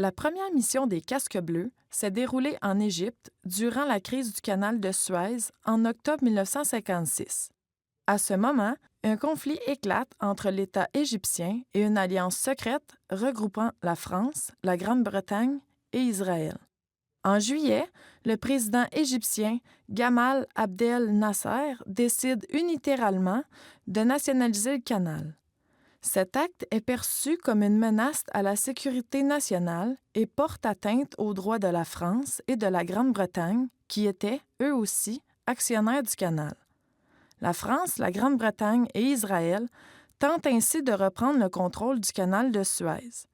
La première mission des Casques bleus s'est déroulée en Égypte durant la crise du canal de Suez en octobre 1956. À ce moment, un conflit éclate entre l'État égyptien et une alliance secrète regroupant la France, la Grande-Bretagne et Israël. En juillet, le président égyptien Gamal Abdel Nasser décide unilatéralement de nationaliser le canal. Cet acte est perçu comme une menace à la sécurité nationale et porte atteinte aux droits de la France et de la Grande-Bretagne, qui étaient, eux aussi, actionnaires du canal. La France, la Grande-Bretagne et Israël tentent ainsi de reprendre le contrôle du canal de Suez.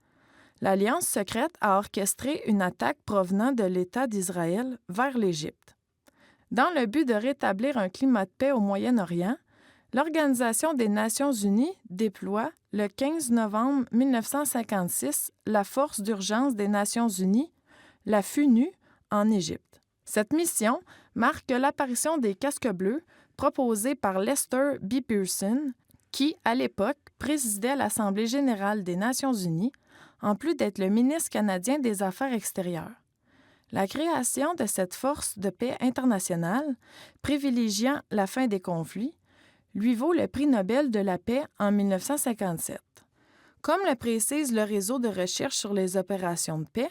L'Alliance secrète a orchestré une attaque provenant de l'État d'Israël vers l'Égypte. Dans le but de rétablir un climat de paix au Moyen-Orient, l'Organisation des Nations unies déploie, le 15 novembre 1956, la Force d'urgence des Nations unies, la FUNU, en Égypte. Cette mission marque l'apparition des Casques bleus proposés par Lester B. Pearson, qui, à l'époque, présidait l'Assemblée générale des Nations unies, en plus d'être le ministre canadien des Affaires extérieures. La création de cette force de paix internationale, privilégiant la fin des conflits, lui vaut le prix Nobel de la paix en 1957. Comme le précise le réseau de recherche sur les opérations de paix,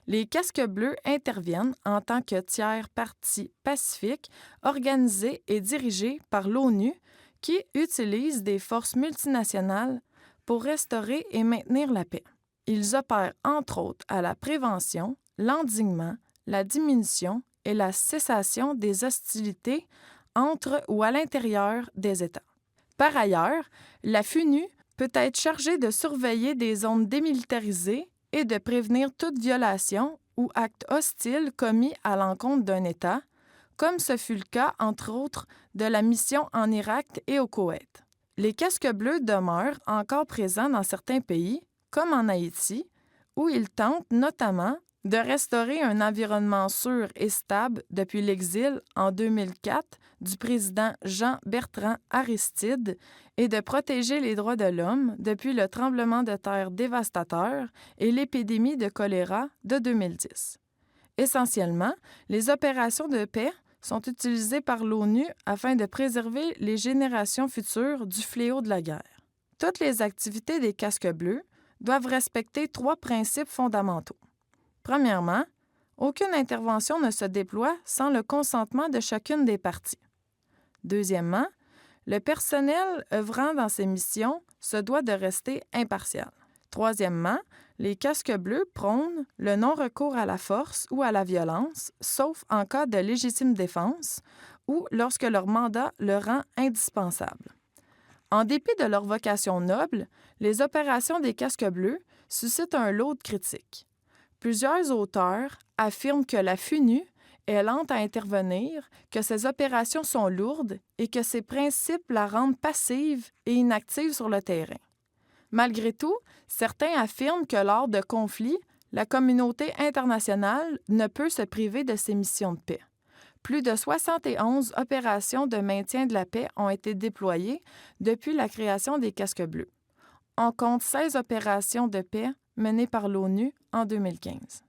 les Casques bleus interviennent en tant que tiers parti pacifique organisé et dirigé par l'ONU qui utilise des forces multinationales pour restaurer et maintenir la paix. Ils opèrent entre autres à la prévention, l'endiguement, la diminution et la cessation des hostilités entre ou à l'intérieur des États. Par ailleurs, la FUNU peut être chargée de surveiller des zones démilitarisées et de prévenir toute violation ou acte hostile commis à l'encontre d'un État, comme ce fut le cas, entre autres, de la mission en Irak et au Koweït. Les Casques bleus demeurent encore présents dans certains pays, comme en Haïti, où ils tentent notamment de restaurer un environnement sûr et stable depuis l'exil en 2004 du président Jean-Bertrand Aristide et de protéger les droits de l'homme depuis le tremblement de terre dévastateur et l'épidémie de choléra de 2010. Essentiellement, les opérations de paix sont utilisées par l'ONU afin de préserver les générations futures du fléau de la guerre. Toutes les activités des Casques bleus doivent respecter 3 principes fondamentaux. Premièrement, aucune intervention ne se déploie sans le consentement de chacune des parties. Deuxièmement, le personnel œuvrant dans ces missions se doit de rester impartial. Troisièmement, les Casques bleus prônent le non-recours à la force ou à la violence, sauf en cas de légitime défense ou lorsque leur mandat le rend indispensable. En dépit de leur vocation noble, les opérations des Casques bleus suscitent un lot de critiques. Plusieurs auteurs affirment que la FUNU est lente à intervenir, que ses opérations sont lourdes et que ses principes la rendent passive et inactive sur le terrain. Malgré tout, certains affirment que lors de conflits, la communauté internationale ne peut se priver de ses missions de paix. Plus de 71 opérations de maintien de la paix ont été déployées depuis la création des Casques bleus. On compte 16 opérations de paix menées par l'ONU en 2015.